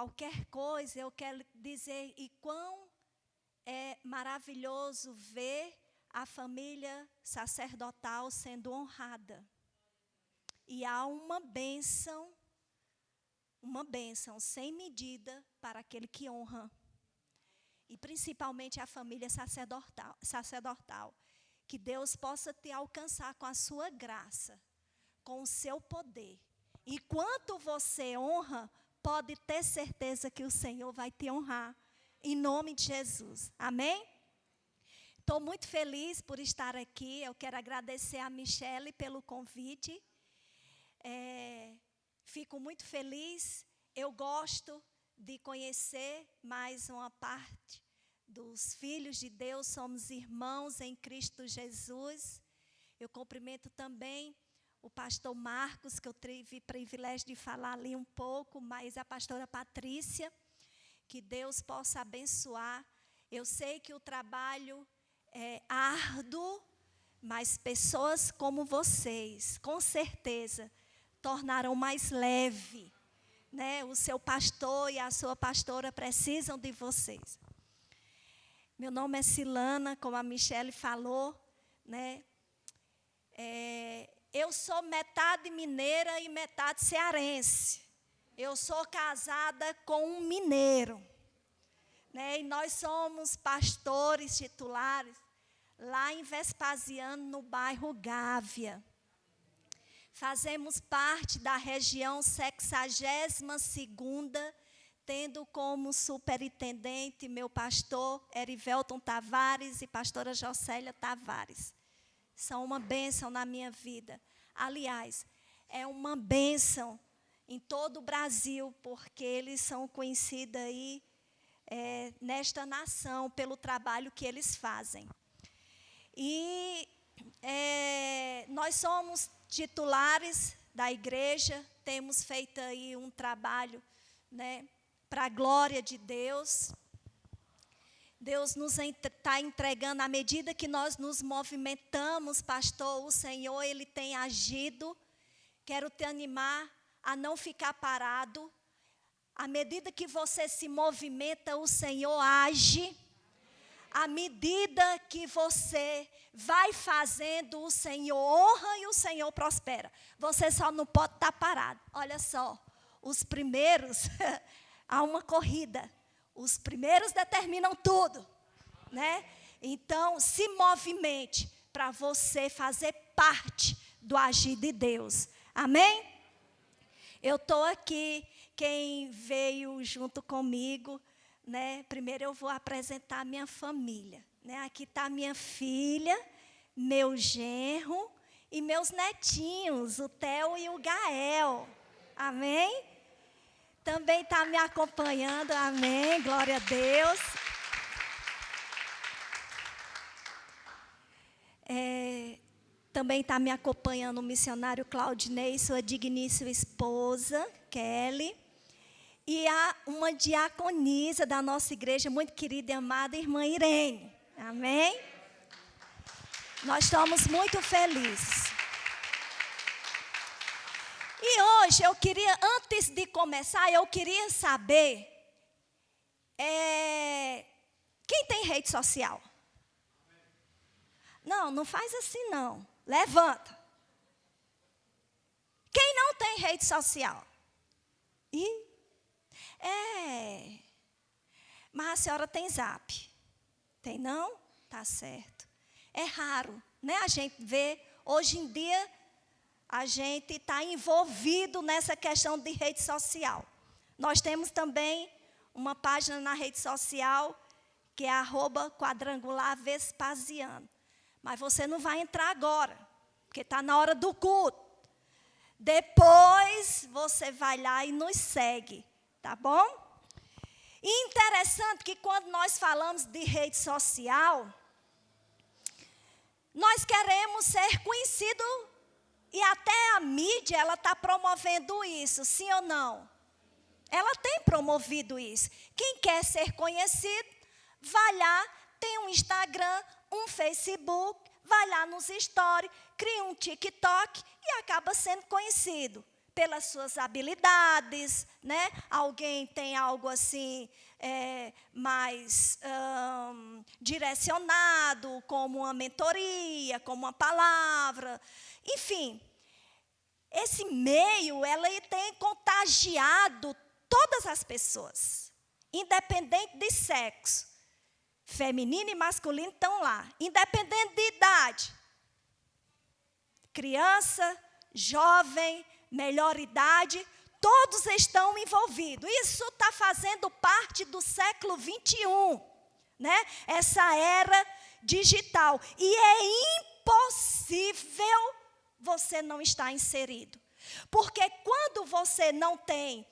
qualquer coisa, eu quero dizer e quão é maravilhoso ver a família sacerdotal sendo honrada. E há uma bênção sem medida para aquele que honra. E principalmente a família sacerdotal. Que Deus possa te alcançar com a sua graça, com o seu poder. Enquanto você honra, pode ter certeza que o Senhor vai te honrar. Em nome de Jesus. Amém? Estou muito feliz por estar aqui. Eu quero agradecer a Michele pelo convite. Fico muito feliz. Eu gosto de conhecer mais uma parte dos filhos de Deus. Somos irmãos em Cristo Jesus. Eu cumprimento também o pastor Marcos, que eu tive privilégio de falar ali um pouco, mas a pastora Patrícia, que Deus possa abençoar. Eu sei que o trabalho é árduo, mas pessoas como vocês, com certeza, tornarão mais leve, né? O seu pastor e a sua pastora precisam de vocês. Meu nome é Silana, como a Michele falou, né? Eu sou metade mineira e metade cearense. Eu sou casada com um mineiro, né? E nós somos pastores titulares lá em Vespasiano, no bairro Gávea. Fazemos parte da região 62ª, tendo como superintendente meu pastor Erivelton Tavares e pastora Jocélia Tavares. São uma bênção na minha vida. Aliás, é uma bênção em todo o Brasil, porque eles são conhecidos aí nesta nação pelo trabalho que eles fazem. E nós somos titulares da igreja, temos feito aí um trabalho, né, para a glória de Deus. Deus nos está entregando, à medida que nós nos movimentamos, pastor, o Senhor, Ele tem agido. Quero te animar a não ficar parado. À medida que você se movimenta, o Senhor age. À medida que você vai fazendo, o Senhor honra e o Senhor prospera. Você só não pode estar parado. Olha só, os primeiros, há uma corrida. Os primeiros determinam tudo, né? Então, se movimente para você fazer parte do agir de Deus. Amém? Eu estou aqui, quem veio junto comigo, né? Primeiro eu vou apresentar a minha família, né? Aqui está minha filha, meu genro e meus netinhos, o Theo e o Gael. Amém? Também está me acompanhando, amém, glória a Deus. Também está me acompanhando o missionário Claudinei, sua digníssima esposa, Kelly. E há uma diaconisa da nossa igreja, muito querida e amada, irmã Irene. Amém? Nós estamos muito felizes. E hoje eu queria, antes de começar, eu queria saber, quem tem rede social? Não faz assim não, levanta. Quem não tem rede social? Mas a senhora tem Zap? Tem não? Tá certo. É raro, né? A gente vê, hoje em dia, a gente está envolvido nessa questão de rede social. Nós temos também uma página na rede social, que é @quadrangularvespasiano. Mas você não vai entrar agora, porque está na hora do culto. Depois você vai lá e nos segue, tá bom? E interessante que quando nós falamos de rede social, nós queremos ser conhecidos. E até a mídia, ela está promovendo isso, sim ou não? Ela tem promovido isso. Quem quer ser conhecido, vai lá, tem um Instagram, um Facebook, vai lá nos stories, cria um TikTok e acaba sendo conhecido pelas suas habilidades, né? Alguém tem algo assim mais direcionado, como uma mentoria, como uma palavra, enfim. Esse meio, ela tem contagiado todas as pessoas, independente de sexo. Feminino e masculino estão lá, independente de idade. Criança, jovem, melhor idade, todos estão envolvidos. Isso está fazendo parte do século 21, né? Essa era digital. E é impossível você não estar inserido. Porque quando você não tem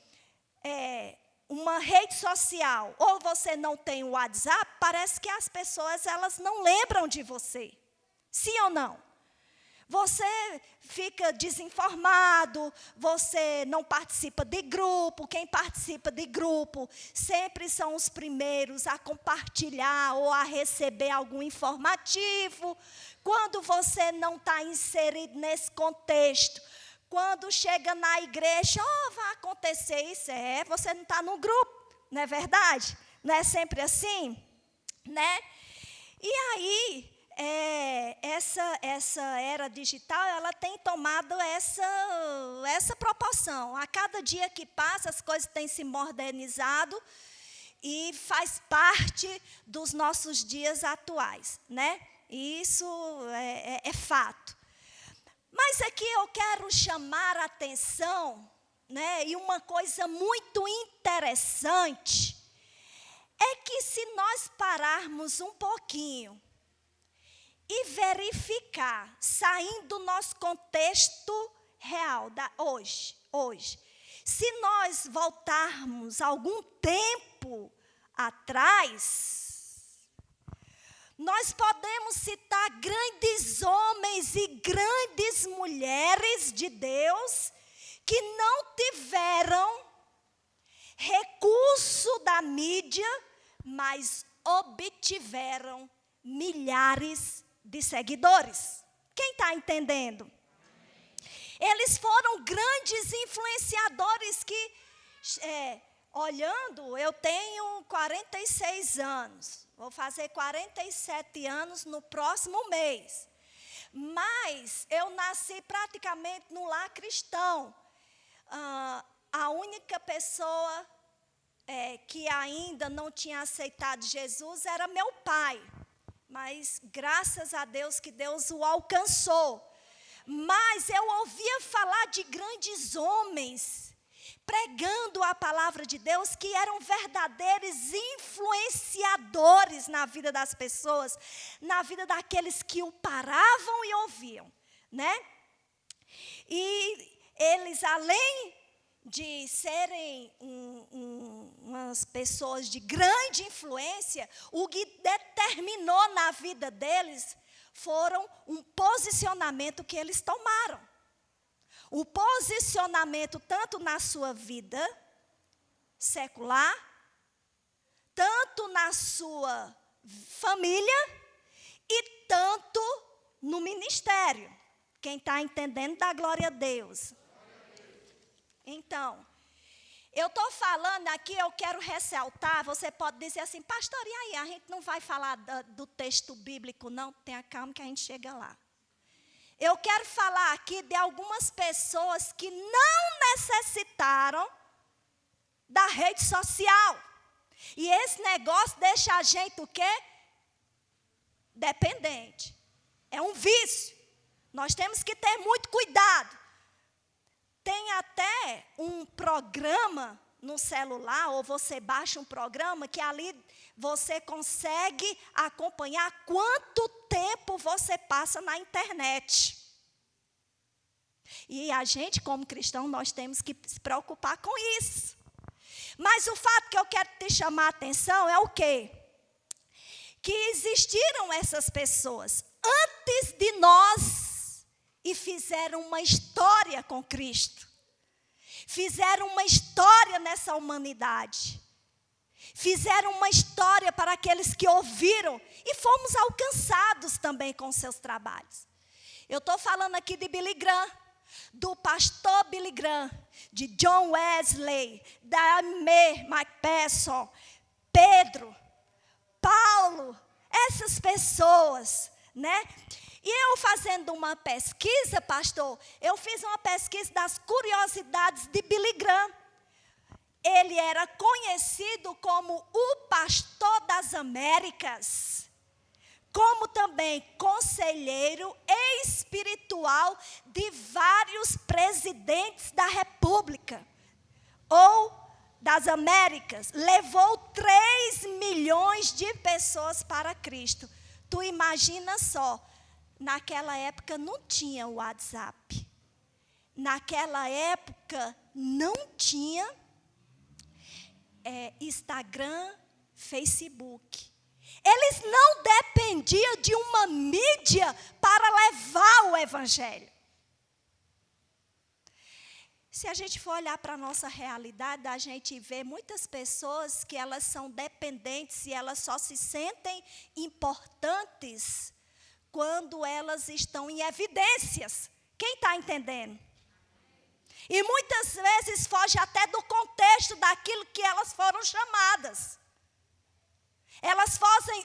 uma rede social, ou você não tem o WhatsApp, parece que as pessoas elas não lembram de você. Sim ou não? Você fica desinformado, você não participa de grupo. Quem participa de grupo sempre são os primeiros a compartilhar ou a receber algum informativo. Quando você não está inserido nesse contexto, quando chega na igreja, vai acontecer isso, você não está no grupo, não é verdade? Não é sempre assim, né? E aí, essa era digital, ela tem tomado essa proporção. A cada dia que passa, as coisas têm se modernizado e faz parte dos nossos dias atuais, né? E isso é fato. Mas aqui eu quero chamar a atenção, né? E uma coisa muito interessante é que se nós pararmos um pouquinho e verificar, saindo do nosso contexto real, hoje, se nós voltarmos algum tempo atrás, nós podemos citar grandes homens e grandes mulheres de Deus que não tiveram recurso da mídia, mas obtiveram milhares de seguidores. Quem está entendendo? Eles foram grandes influenciadores que, olhando, eu tenho 46 anos. Vou fazer 47 anos no próximo mês. Mas eu nasci praticamente no lar cristão. A única pessoa que ainda não tinha aceitado Jesus era meu pai. Mas graças a Deus que Deus o alcançou. Mas eu ouvia falar de grandes homens pregando a palavra de Deus, que eram verdadeiros influenciadores na vida das pessoas, na vida daqueles que o paravam e ouviam, né? E eles, além de serem umas pessoas de grande influência, o que determinou na vida deles foram um posicionamento que eles tomaram. O posicionamento tanto na sua vida secular, tanto na sua família e tanto no ministério. Quem está entendendo, dá glória a Deus. Então, eu estou falando aqui, eu quero ressaltar, você pode dizer assim, pastor, e aí, a gente não vai falar do texto bíblico, não? Tenha calma que a gente chega lá. Eu quero falar aqui de algumas pessoas que não necessitaram da rede social. E esse negócio deixa a gente o quê? Dependente. É um vício. Nós temos que ter muito cuidado. Tem até um programa no celular, ou você baixa um programa, que ali você consegue acompanhar quanto tempo você passa na internet. E a gente, como cristão, nós temos que se preocupar com isso. Mas o fato que eu quero te chamar a atenção é o quê? Que existiram essas pessoas antes de nós e fizeram uma história com Cristo. Fizeram uma história nessa humanidade. Fizeram uma história para aqueles que ouviram e fomos alcançados também com seus trabalhos. Eu estou falando aqui de Billy Graham. do pastor Billy Graham, de John Wesley, da Aimee McPherson, Pedro, Paulo, essas pessoas, né? E eu fazendo uma pesquisa, pastor, eu fiz uma pesquisa das curiosidades de Billy Graham. Ele era conhecido como o pastor das Américas, como também conselheiro espiritual de vários presidentes da República ou das Américas. Levou 3 milhões de pessoas para Cristo. Tu imagina só, naquela época não tinha o WhatsApp. Naquela época não tinha Instagram, Facebook. Eles não dependiam de uma mídia para levar o evangelho. Se a gente for olhar para a nossa realidade, a gente vê muitas pessoas que elas são dependentes e elas só se sentem importantes quando elas estão em evidências. Quem está entendendo? E muitas vezes foge até do contexto daquilo que elas foram chamadas. Elas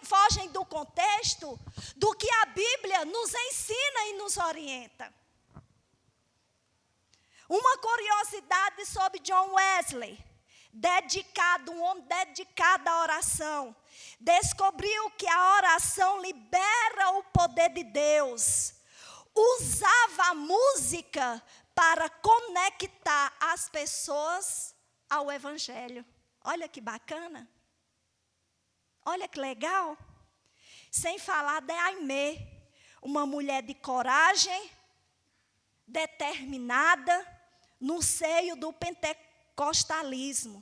fogem do contexto do que a Bíblia nos ensina e nos orienta. Uma curiosidade sobre John Wesley, um homem dedicado à oração, descobriu que a oração libera o poder de Deus. Usava a música para conectar as pessoas ao evangelho. Olha que bacana. Olha que legal. Sem falar da Aimee, uma mulher de coragem, determinada, no seio do pentecostalismo.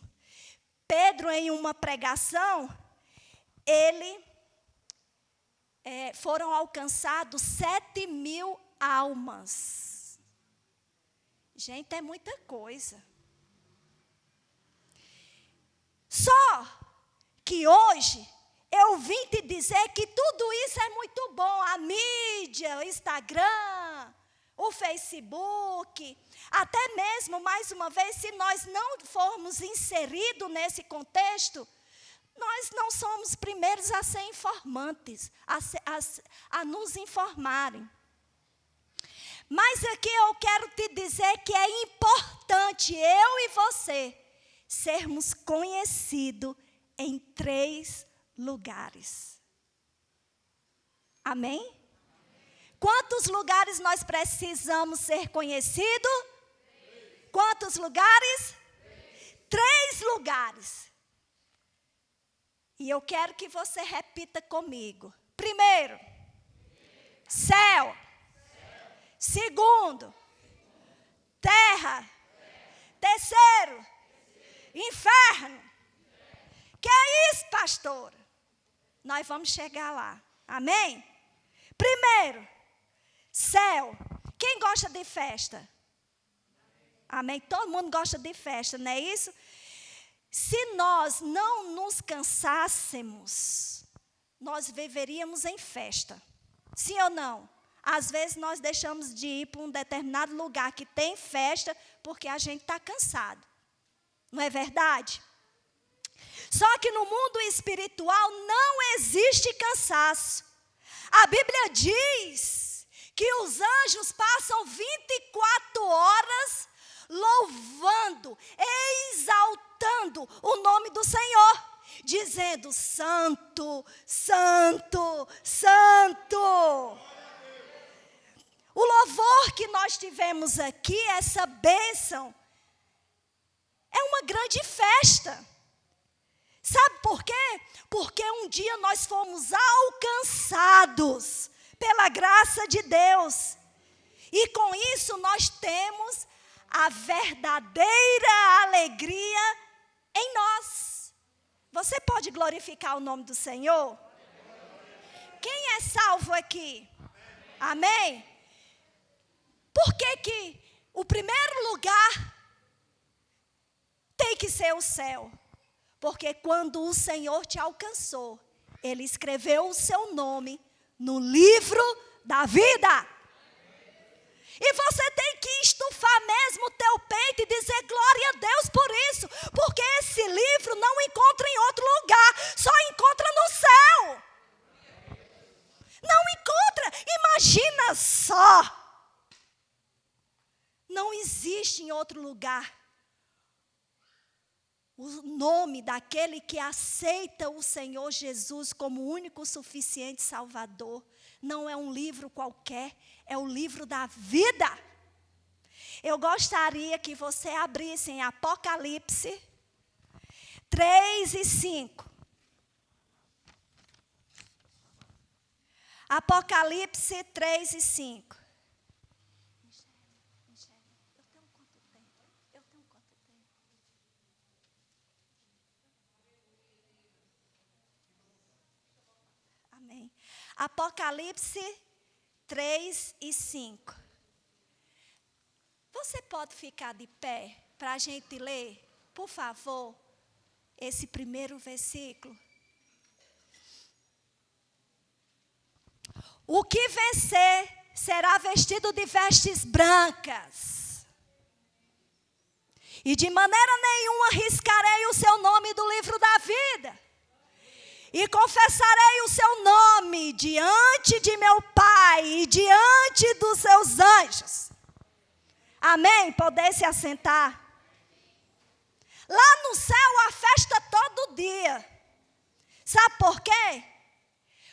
Pedro, em uma pregação, foram alcançados 7.000 almas. Gente, é muita coisa. Só que hoje eu vim te dizer que tudo isso é muito bom. A mídia, o Instagram, o Facebook, até mesmo, mais uma vez, se nós não formos inseridos nesse contexto, nós não somos primeiros a ser informantes, a nos informarem. Mas aqui eu quero te dizer que é importante eu e você sermos conhecidos em 3 lugares. Amém? Quantos lugares nós precisamos ser conhecidos? Quantos lugares? 3 lugares. E eu quero que você repita comigo. Primeiro, céu. Segundo, terra. Terceiro, inferno. Que é isso, pastora? Nós vamos chegar lá. Amém? Primeiro, céu. Quem gosta de festa? Amém? Todo mundo gosta de festa, não é isso? Se nós não nos cansássemos, nós viveríamos em festa. Sim ou não? Às vezes nós deixamos de ir para um determinado lugar que tem festa porque a gente está cansado. Não é verdade? Só que no mundo espiritual não existe cansaço. A Bíblia diz que os anjos passam 24 horas louvando, exaltando o nome do Senhor, dizendo: Santo, Santo, Santo. O louvor que nós tivemos aqui, essa bênção, é uma grande festa. Sabe por quê? Porque um dia nós fomos alcançados pela graça de Deus. E com isso nós temos a verdadeira alegria em nós. Você pode glorificar o nome do Senhor? Quem é salvo aqui? Amém? Por que o primeiro lugar tem que ser o céu? Porque quando o Senhor te alcançou, Ele escreveu o seu nome no livro da vida. E você tem que estufar mesmo o teu peito e dizer glória a Deus por isso. Porque esse livro não encontra em outro lugar, só encontra no céu. Não encontra, imagina só. Não existe em outro lugar o nome daquele que aceita o Senhor Jesus como único suficiente Salvador. Não é um livro qualquer, é o livro da vida. Eu gostaria que você abrisse em Apocalipse 3 e 5. Apocalipse 3 e 5. Eu tenho quanto tempo? Amém. Apocalipse 3 e 5. Você pode ficar de pé para a gente ler, por favor, esse primeiro versículo? O que vencer será vestido de vestes brancas. E de maneira nenhuma riscarei o seu nome do livro da vida. E confessarei o seu nome diante de meu Pai e diante dos seus anjos. Amém? Poder se assentar. Lá no céu a festa todo dia. Sabe por quê?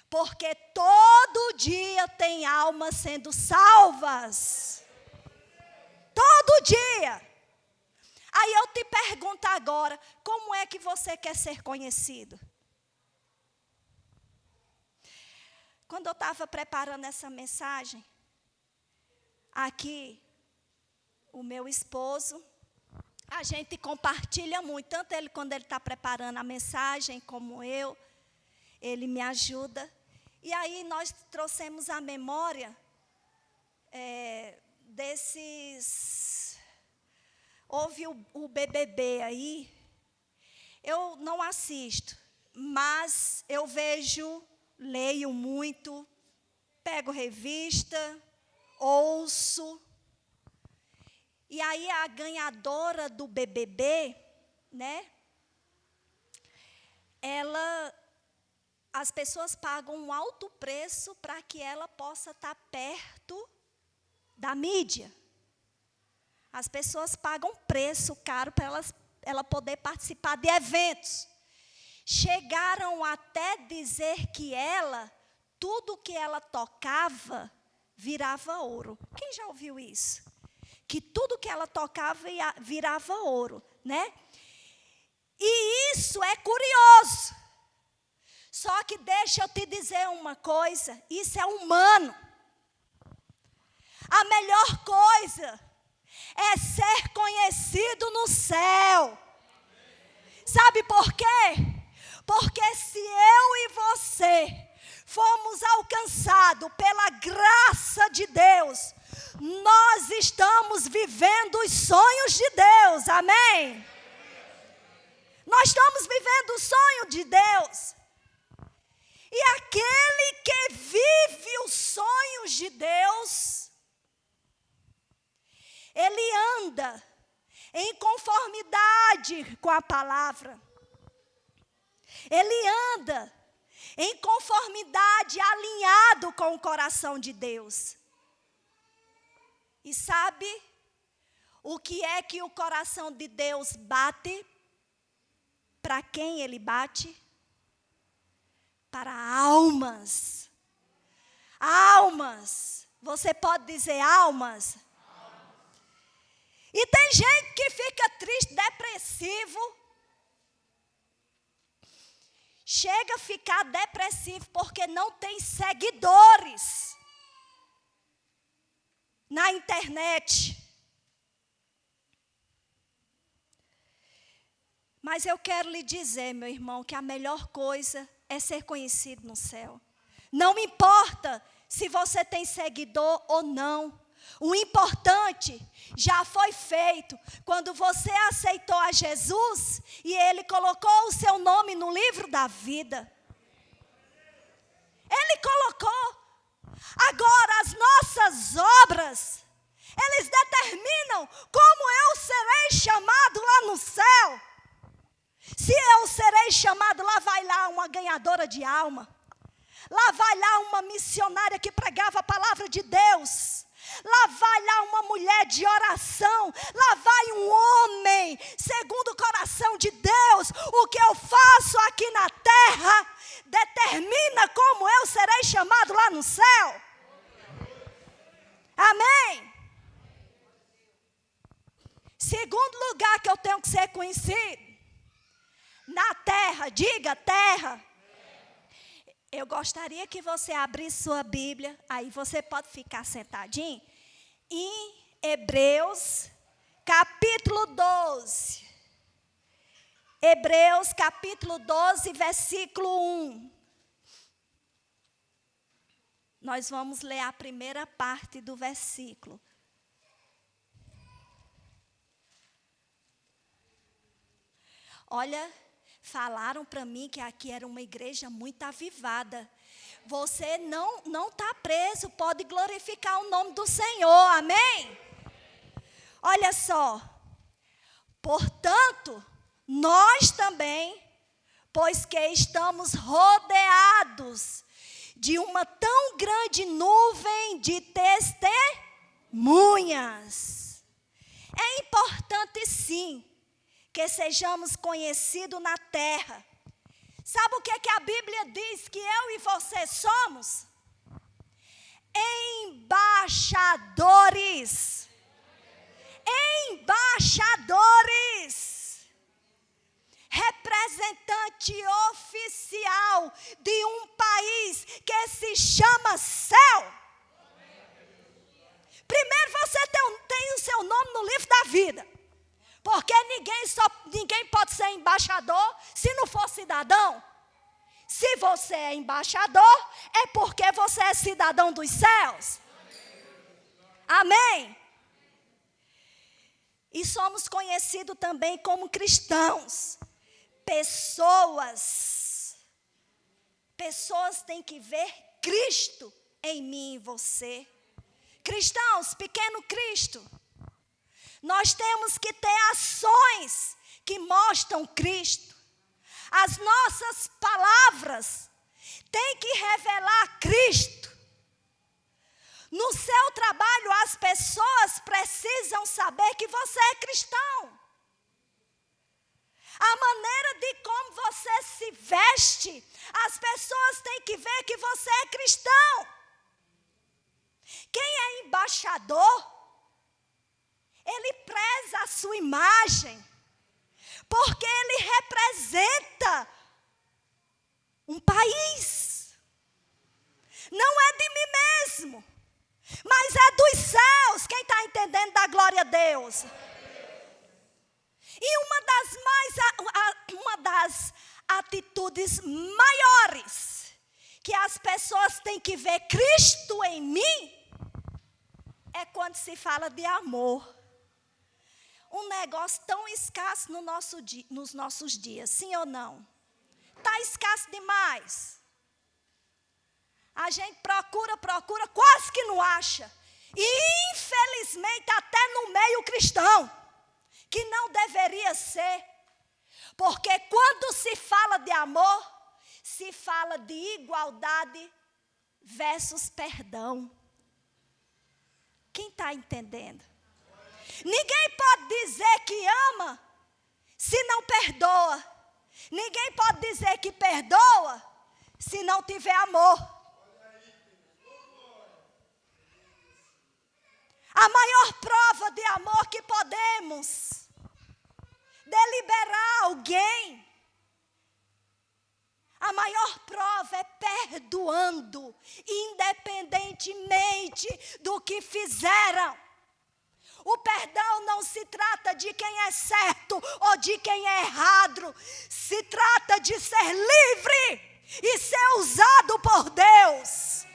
Porque todo dia tem almas sendo salvas. Todo dia. Aí eu te pergunto agora, como é que você quer ser conhecido? Quando eu estava preparando essa mensagem, aqui, o meu esposo, a gente compartilha muito, tanto ele quando ele está preparando a mensagem, como eu, ele me ajuda. E aí nós trouxemos a memória desses... Houve o BBB aí, eu não assisto, mas eu vejo... Leio muito, pego revista, ouço. E aí a ganhadora do BBB, né? As pessoas pagam um alto preço para que ela possa estar perto da mídia. As pessoas pagam preço caro para ela poder participar de eventos. Chegaram até dizer que tudo que ela tocava, virava ouro. Quem já ouviu isso? Que tudo que ela tocava virava ouro, né? E isso é curioso. Só que deixa eu te dizer uma coisa, isso é humano. A melhor coisa é ser conhecido no céu. Sabe por quê? Porque se eu e você fomos alcançados pela graça de Deus, nós estamos vivendo os sonhos de Deus, amém? Nós estamos vivendo o sonho de Deus. E aquele que vive os sonhos de Deus, ele anda em conformidade com a palavra. Ele anda em conformidade, alinhado com o coração de Deus. E sabe o que é que o coração de Deus bate? Para quem ele bate? Para almas. Almas. Você pode dizer almas? E tem gente que fica triste, depressivo. Chega a ficar depressivo porque não tem seguidores na internet. Mas eu quero lhe dizer, meu irmão, que a melhor coisa é ser conhecido no céu. Não importa se você tem seguidor ou não. O importante já foi feito quando você aceitou a Jesus e Ele colocou o seu nome no livro da vida. Ele colocou. Agora, as nossas obras Eles determinam como eu serei chamado lá no céu. Se eu serei chamado, lá vai lá uma ganhadora de alma. Lá vai lá uma missionária que pregava a palavra de Deus. Lá vai lá uma mulher de oração. Lá vai um homem segundo o coração de Deus. O que eu faço aqui na terra determina como eu serei chamado lá no céu. Amém? Segundo lugar que eu tenho que ser conhecido. Na terra, diga terra. Eu gostaria que você abrisse sua Bíblia, aí você pode ficar sentadinho, em Hebreus, capítulo 12. Hebreus, capítulo 12, versículo 1. Nós vamos ler a primeira parte do versículo. Olha, falaram para mim que aqui era uma igreja muito avivada. Você não está preso, pode glorificar o nome do Senhor, amém? Olha só. Portanto, nós também, pois que estamos rodeados de uma tão grande nuvem de testemunhas. É importante sim, que sejamos conhecidos na terra. Sabe o que a Bíblia diz que eu e você somos? Embaixadores. Embaixadores. Representante oficial de um país que se chama céu. Primeiro você tem o seu nome no livro da vida. Porque ninguém pode ser embaixador se não for cidadão. Se você é embaixador, é porque você é cidadão dos céus. Amém? E somos conhecidos também como cristãos. Pessoas têm que ver Cristo em mim e em você. Cristãos, pequeno Cristo. Nós temos que ter ações que mostram Cristo. As nossas palavras têm que revelar Cristo. No seu trabalho, as pessoas precisam saber que você é cristão. A maneira de como você se veste, as pessoas têm que ver que você é cristão. Quem é embaixador, ele preza a sua imagem, porque ele representa um país. Não é de mim mesmo, mas é dos céus. Quem está entendendo da glória a Deus? E uma das atitudes maiores que as pessoas têm que ver Cristo em mim é quando se fala de amor. Um negócio tão escasso nos nossos dias, sim ou não? Está escasso demais. A gente procura, quase que não acha. E infelizmente até no meio cristão, que não deveria ser. Porque quando se fala de amor, se fala de igualdade versus perdão. Quem está entendendo? Ninguém pode dizer que ama se não perdoa. Ninguém pode dizer que perdoa se não tiver amor. A maior prova de amor que podemos deliberar alguém, a maior prova é perdoando, independentemente do que fizeram. O perdão não se trata de quem é certo ou de quem é errado. Se trata de ser livre e ser usado por Deus.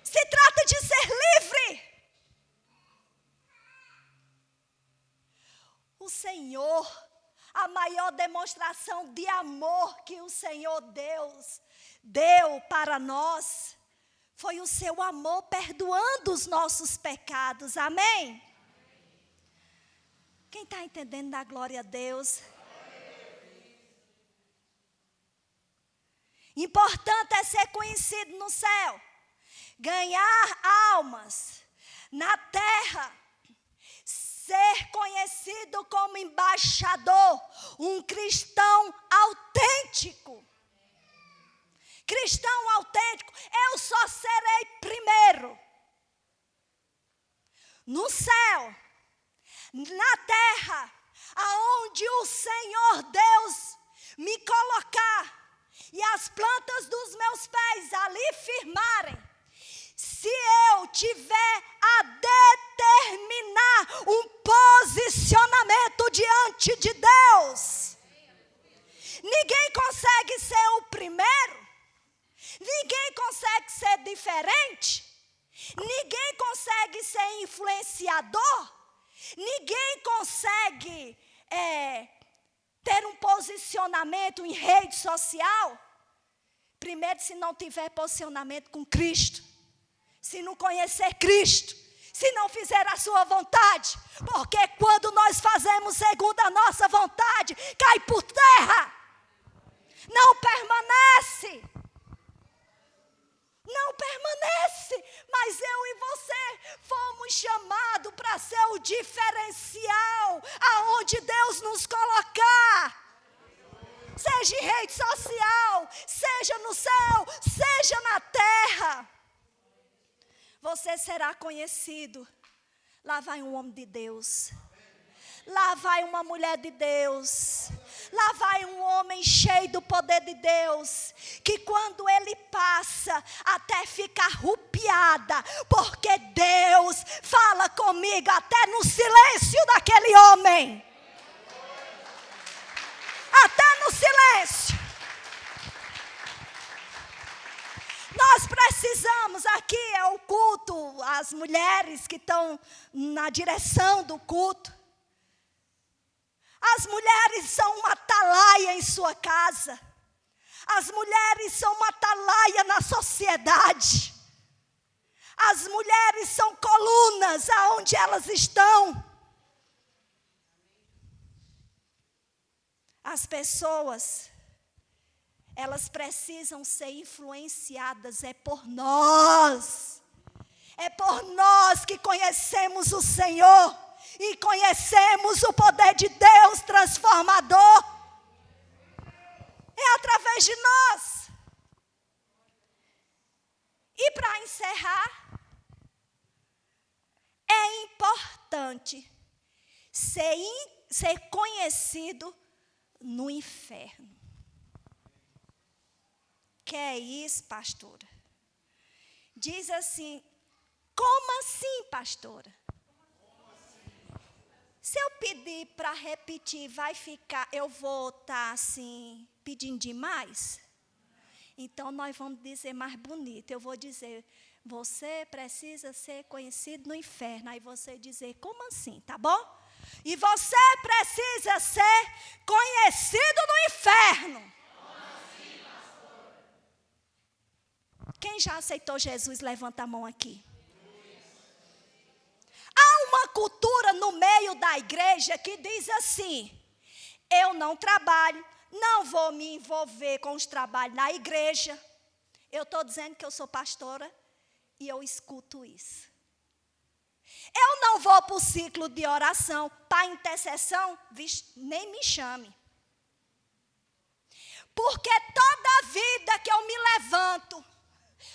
Se trata de ser livre. O Senhor, a maior demonstração de amor que o Senhor Deus deu para nós Foi o seu amor perdoando os nossos pecados. Amém? Quem está entendendo da glória a Deus? Importante é ser conhecido no céu. Ganhar almas na terra. Ser conhecido como embaixador. Um cristão autêntico. Cristão autêntico. Eu só serei primeiro. No céu. Na terra. Aonde o Senhor Deus me colocar. E as plantas dos meus pés ali firmarem. Se eu tiver a determinar um posicionamento diante de Deus. Ninguém consegue ser o primeiro. Ninguém consegue ser diferente. Ninguém consegue ser influenciador. Ninguém consegue ter um posicionamento em rede social. Primeiro, se não tiver posicionamento com Cristo. Se não conhecer Cristo. Se não fizer a sua vontade. Porque quando nós fazemos segundo a nossa vontade, cai por terra. Não permanece. Não permanece. Mas eu e você fomos chamados para ser o diferencial aonde Deus nos colocar. Seja em rede social, seja no céu, seja na terra. Você será conhecido. Lá vai um homem de Deus. Lá vai uma mulher de Deus. Lá vai um homem cheio do poder de Deus. Que quando ele passa, até fica arrupiada. Porque Deus fala comigo até no silêncio daquele homem. Até no silêncio. Nós precisamos, aqui é o culto, as mulheres que estão na direção do culto. As mulheres são uma atalaia em sua casa. As mulheres são uma atalaia na sociedade. As mulheres são colunas aonde elas estão. As pessoas, elas precisam ser influenciadas, é por nós. É por nós que conhecemos o Senhor e conhecemos o poder de Deus transformador. É através de nós. E para encerrar, é importante ser conhecido no inferno. Que é isso, pastora? Diz assim, como assim, pastora? Se eu pedir para repetir, vai ficar, eu vou estar assim, pedindo demais? Então, nós vamos dizer mais bonito. Eu vou dizer, você precisa ser conhecido no inferno. Aí você dizer, como assim, tá bom? E você precisa ser conhecido no inferno. Quem já aceitou Jesus, levanta a mão aqui. Há uma cultura no meio da igreja que diz assim, eu não trabalho, não vou me envolver com os trabalhos na igreja. Eu estou dizendo que eu sou pastora e eu escuto isso. Eu não vou para o ciclo de oração, para intercessão, nem me chame. Porque toda vida que eu me levanto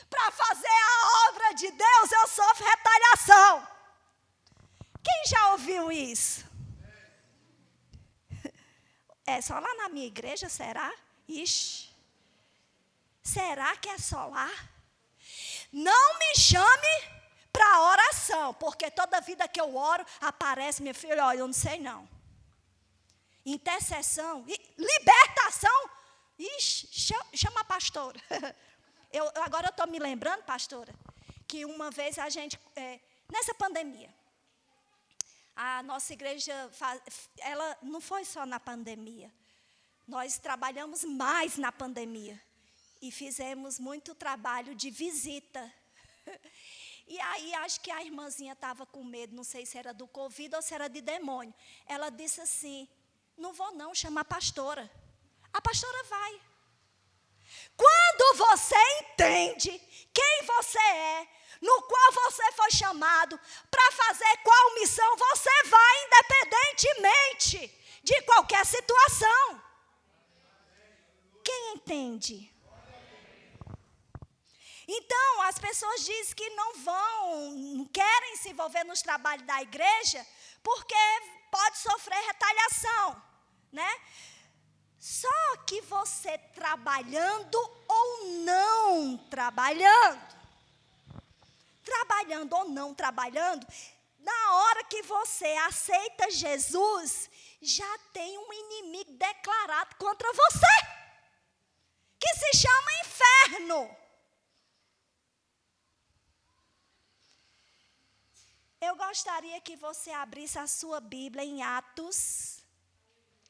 para fazer a obra de Deus, eu sofro retaliação. Quem já ouviu isso? É só lá na minha igreja, será? Ixi. Será que é só lá? Não me chame para oração, porque toda vida que eu oro, aparece, minha filha, olha, eu não sei não. Intercessão, libertação, ixi, chama a pastora. Agora eu estou me lembrando, pastora, que uma vez a gente, nessa pandemia, a nossa igreja, ela não foi só na pandemia. Nós trabalhamos mais na pandemia. E fizemos muito trabalho de visita. E aí, acho que a irmãzinha estava com medo, não sei se era do Covid ou se era de demônio. Ela disse assim, não vou não chamar a pastora. A pastora vai. Quando você entende quem você é, no qual você foi chamado, para fazer qual missão, você vai independentemente de qualquer situação. Quem entende? Então, as pessoas dizem que não querem se envolver nos trabalhos da igreja, porque pode sofrer retaliação, né? Só que você trabalhando ou não trabalhando, na hora que você aceita Jesus, já tem um inimigo declarado contra você, que se chama inferno. Eu gostaria que você abrisse a sua Bíblia em Atos,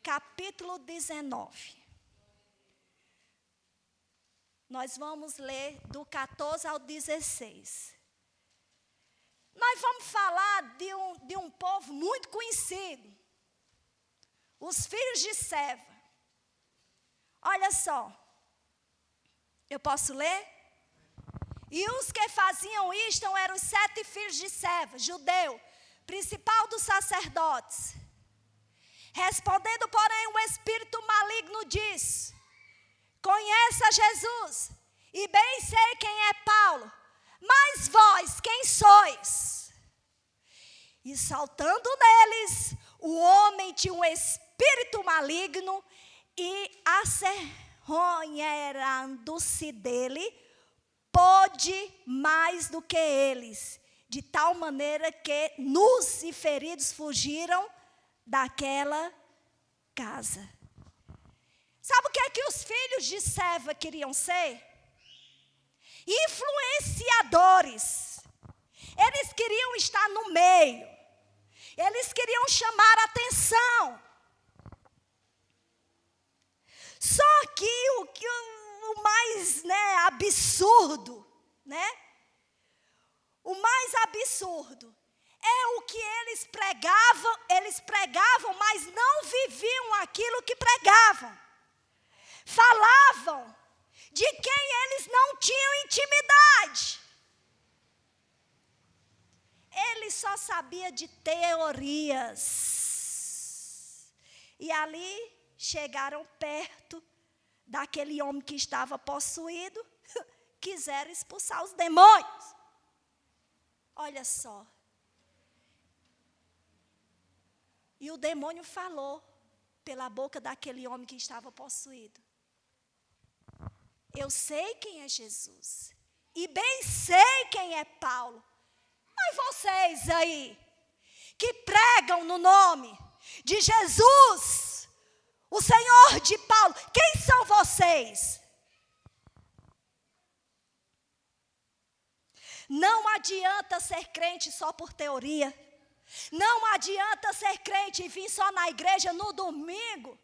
capítulo 19. Nós vamos ler do 14 ao 16. Nós vamos falar de um povo muito conhecido, os filhos de Seva. Olha só, eu posso ler? E os que faziam isto eram os 7 filhos de Seva, judeu, principal dos sacerdotes. Respondendo, porém, o espírito maligno disse, conheça Jesus, e bem sei quem é Paulo, mas vós, quem sois? E saltando neles, o homem tinha um espírito maligno, e acerronherando-se dele, pôde mais do que eles, de tal maneira que nus e feridos fugiram daquela casa. Sabe o que é que os filhos de Seva queriam ser? Influenciadores. Eles queriam estar no meio. Eles queriam chamar a atenção. Só que o mais absurdo, o mais absurdo é o que eles pregavam, mas não viviam aquilo que pregavam. Falavam de quem eles não tinham intimidade. Eles só sabiam de teorias. E ali chegaram perto daquele homem que estava possuído, quiseram expulsar os demônios. Olha só. E o demônio falou pela boca daquele homem que estava possuído. Eu sei quem é Jesus. E bem sei quem é Paulo. Mas vocês aí, que pregam no nome de Jesus, o Senhor de Paulo, quem são vocês? Não adianta ser crente só por teoria. Não adianta ser crente e vir só na igreja no domingo.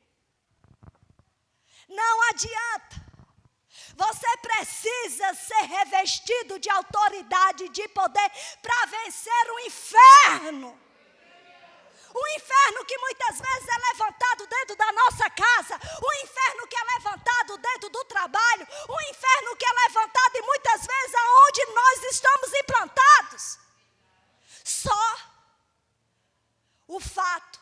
Não adianta. Você precisa ser revestido de autoridade, de poder, para vencer o inferno. O inferno que muitas vezes é levantado dentro da nossa casa. O inferno que é levantado dentro do trabalho. O inferno que é levantado e muitas vezes aonde nós estamos implantados. Só o fato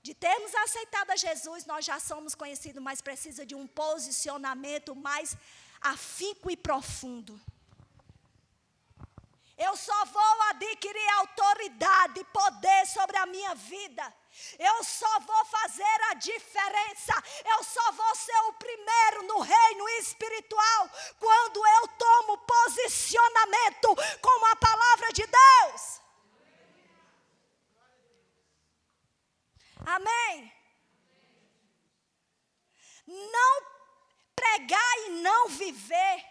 de termos aceitado a Jesus, nós já somos conhecidos, mas precisa de um posicionamento mais afinco e profundo. Eu só vou adquirir autoridade e poder sobre a minha vida. Eu só vou fazer a diferença. Eu só vou ser o primeiro no reino espiritual quando eu tomo posicionamento com a palavra de Deus. Amém? Não pregar e não viver,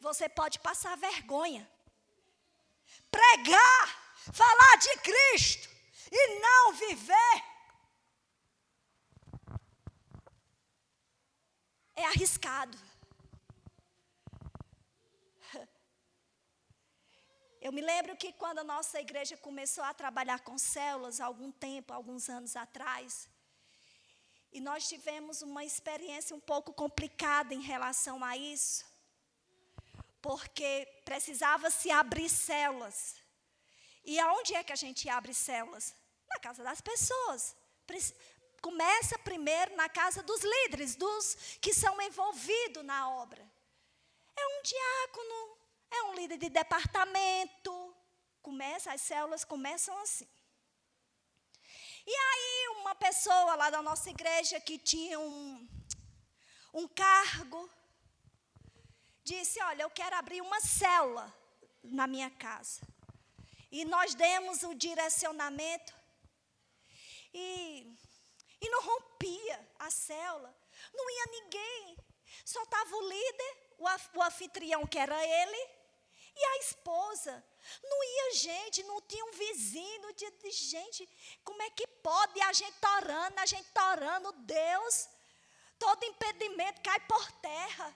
você pode passar vergonha. Pregar, falar de Cristo e não viver, é arriscado. Eu me lembro que quando a nossa igreja começou a trabalhar com células, há algum tempo, alguns anos atrás, e nós tivemos uma experiência um pouco complicada em relação a isso, porque precisava se abrir células. E aonde é que a gente abre células? Na casa das pessoas. Começa primeiro na casa dos líderes, dos que são envolvidos na obra. É um diácono, é um líder de departamento. As células começam assim. E aí uma pessoa lá da nossa igreja que tinha um cargo, disse, olha, eu quero abrir uma célula na minha casa. E nós demos o direcionamento e não rompia a célula, não ia ninguém, só estava o líder, o anfitrião que era ele e a esposa. Não ia gente, não tinha um vizinho, não tinha gente, como é que pode? A gente orando, Deus, todo impedimento cai por terra.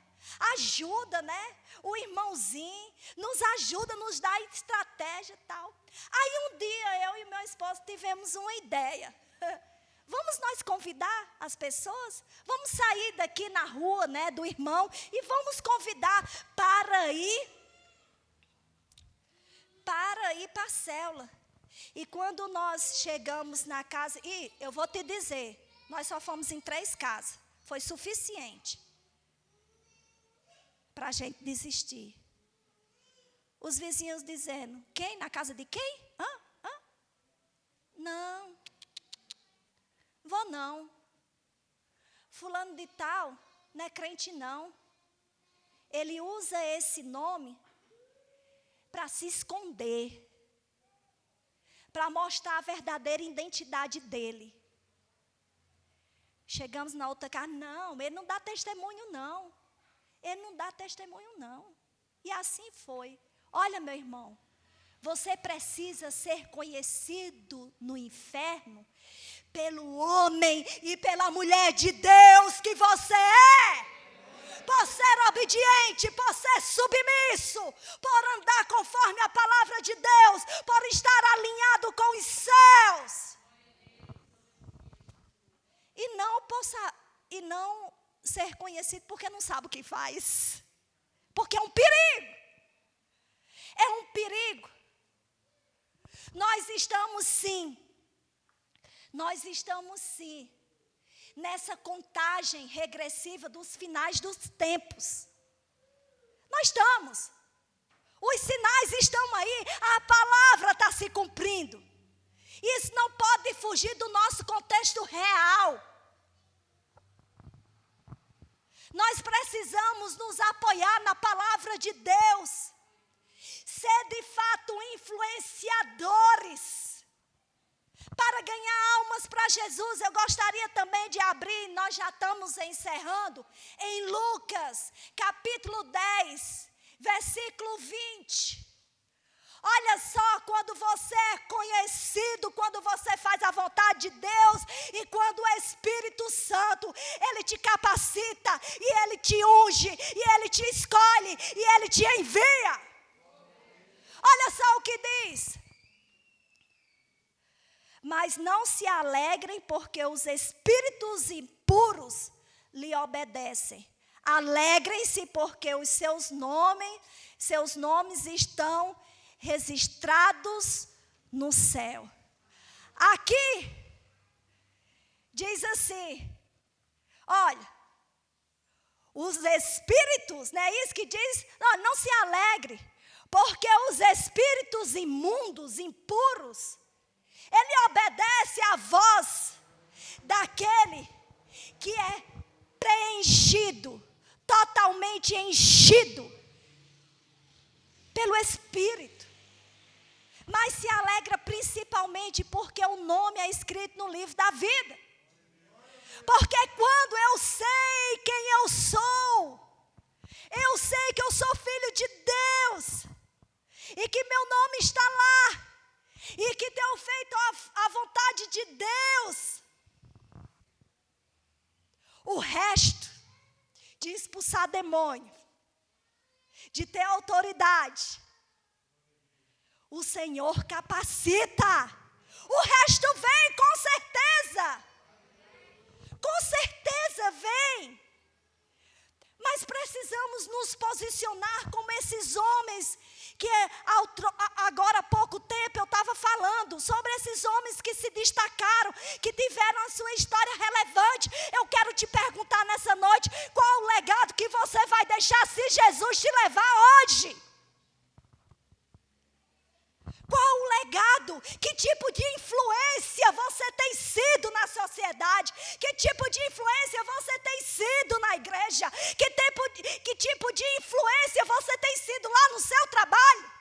Ajuda, né? O irmãozinho nos ajuda, nos dá estratégia e tal. Aí um dia eu e meu esposo tivemos uma ideia. Vamos nós convidar as pessoas? Vamos sair daqui na rua, né, do irmão e vamos convidar para ir para a célula. E quando nós chegamos na casa, e eu vou te dizer, nós só fomos em 3 casas, foi suficiente para a gente desistir. Os vizinhos dizendo, quem? Na casa de quem? Não, vou não. Fulano de tal, não é crente não. Ele usa esse nome para se esconder, para mostrar a verdadeira identidade dele. Chegamos na outra casa, não, ele não dá testemunho não. Ele não dá testemunho não. E assim foi. Olha, meu irmão, você precisa ser conhecido no inferno pelo homem e pela mulher de Deus que você é. Por ser obediente, por ser submisso, por andar conforme a palavra de Deus, por estar alinhado com os céus. E não ser conhecido porque não sabe o que faz. Porque é um perigo. É um perigo. Nós estamos sim, nessa contagem regressiva dos finais dos tempos. Nós estamos. Os sinais estão aí, a palavra está se cumprindo. Isso não pode fugir do nosso contexto real. Nós precisamos nos apoiar na palavra de Deus. Ser de fato influenciadores. Para ganhar almas para Jesus, eu gostaria também de abrir, nós já estamos encerrando, em Lucas, capítulo 10, versículo 20. Olha só, quando você é conhecido, quando você faz a vontade de Deus, e quando o Espírito Santo, Ele te capacita, e Ele te unge, e Ele te escolhe, e Ele te envia. Olha só o que diz. Mas não se alegrem porque os espíritos impuros lhe obedecem. Alegrem-se porque os seus nomes estão registrados no céu. Aqui diz assim, olha, os espíritos, não é isso que diz? Não se alegre, porque os espíritos imundos, impuros, ele obedece à voz daquele que é preenchido, totalmente enchido pelo Espírito. Mas se alegra principalmente porque o nome é escrito no livro da vida. Porque quando eu sei quem eu sou, eu sei que eu sou filho de Deus, e que meu nome está lá, e que tenho feito a vontade de Deus. O resto de expulsar demônio, de ter autoridade, o Senhor capacita. O resto vem, com certeza. Com certeza vem. Mas precisamos nos posicionar como esses homens que agora há pouco tempo eu estava falando sobre esses homens que se destacaram, que tiveram a sua história relevante. Eu quero te perguntar nessa noite, qual o legado que você vai deixar se Jesus te levar hoje? Qual o legado? Que tipo de influência você tem sido na sociedade? Que tipo de influência você tem sido na igreja? Que tipo de influência você tem sido lá no seu trabalho?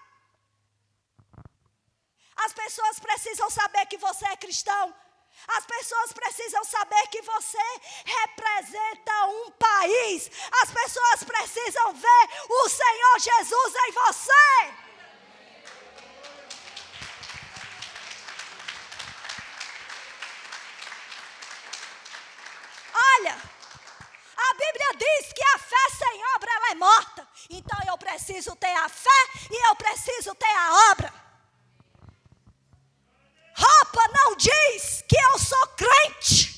As pessoas precisam saber que você é cristão. As pessoas precisam saber que você representa um país. As pessoas precisam ver o Senhor Jesus em você. Olha, a Bíblia diz que a fé sem obra ela é morta. Então eu preciso ter a fé e eu preciso ter a obra. Roupa não diz que eu sou crente,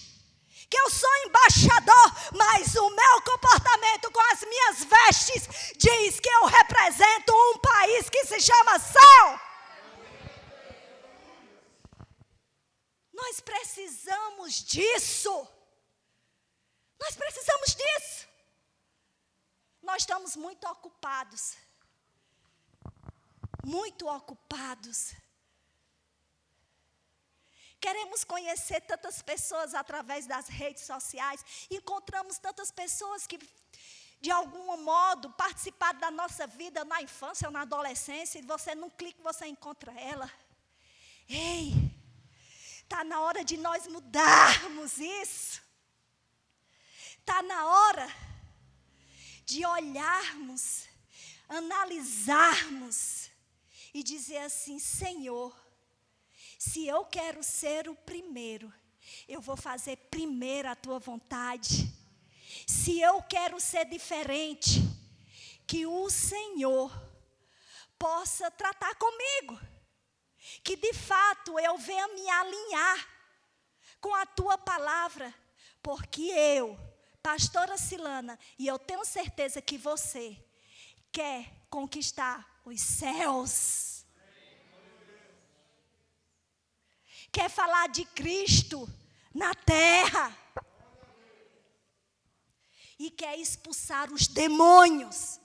que eu sou embaixador, mas o meu comportamento com as minhas vestes diz que eu represento um país que se chama céu. Nós precisamos disso. Nós precisamos disso. Nós estamos muito ocupados. Muito ocupados. Queremos conhecer tantas pessoas através das redes sociais. Encontramos tantas pessoas que, de algum modo, participaram da nossa vida na infância ou na adolescência. E você, num clique, você encontra ela. Ei, está na hora de nós mudarmos isso. Está na hora de olharmos, analisarmos e dizer assim: Senhor, se eu quero ser o primeiro, eu vou fazer primeiro a tua vontade. Se eu quero ser diferente, que o Senhor possa tratar comigo. Que de fato eu venha me alinhar com a tua palavra. Porque eu, pastora Silana, e eu tenho certeza que você quer conquistar os céus. Quer falar de Cristo na terra. E quer expulsar os demônios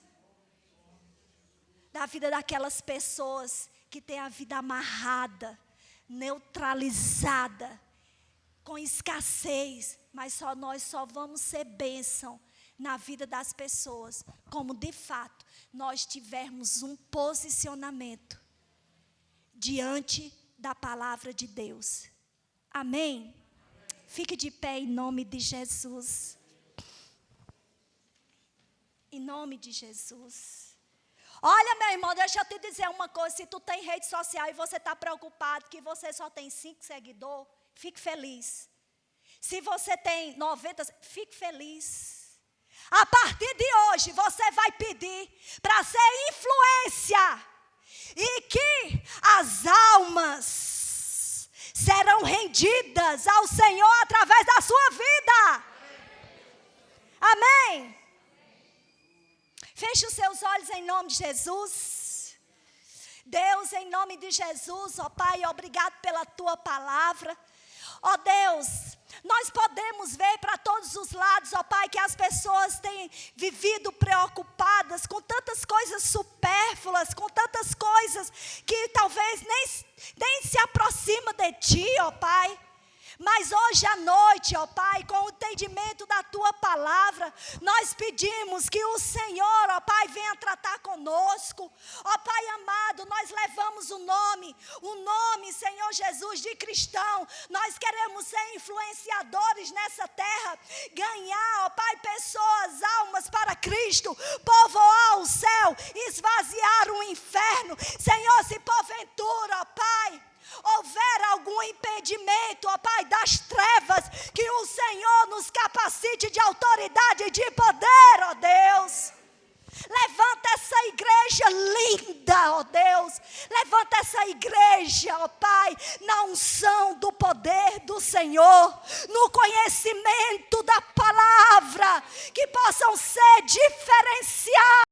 da vida daquelas pessoas que têm a vida amarrada, neutralizada, com escassez. Mas nós só vamos ser bênção na vida das pessoas, como de fato nós tivermos um posicionamento diante da palavra de Deus. Amém? Fique de pé em nome de Jesus. Em nome de Jesus. Olha, meu irmão, deixa eu te dizer uma coisa. Se tu tem rede social e você está preocupado que você só tem 5 seguidores, fique feliz. Se você tem 90, fique feliz. A partir de hoje, você vai pedir para ser influência. E que as almas serão rendidas ao Senhor através da sua vida. Amém? Feche os seus olhos em nome de Jesus. Deus, em nome de Jesus, ó Pai, obrigado pela tua palavra. Ó Deus, nós podemos ver para todos os lados, ó Pai, que as pessoas têm vivido preocupadas com tantas coisas supérfluas, com tantas coisas que talvez nem se aproximam de Ti, ó Pai. Mas hoje à noite, ó Pai, com o entendimento da Tua palavra, nós pedimos que o Senhor, ó Pai, venha tratar conosco. Ó Pai amado, nós levamos o nome, Senhor Jesus, de cristão. Nós queremos ser influenciadores nessa terra, ganhar, ó Pai, pessoas, almas para Cristo, povoar o céu, esvaziar o inferno. Senhor, se porventura, ó Pai, houver algum impedimento, ó Pai, das trevas, que o Senhor nos capacite de autoridade e de poder, ó Deus. Levanta essa igreja linda, ó Deus. levanta essa igreja, ó Pai, na unção do poder do Senhor, no conhecimento da palavra, que possam ser diferenciados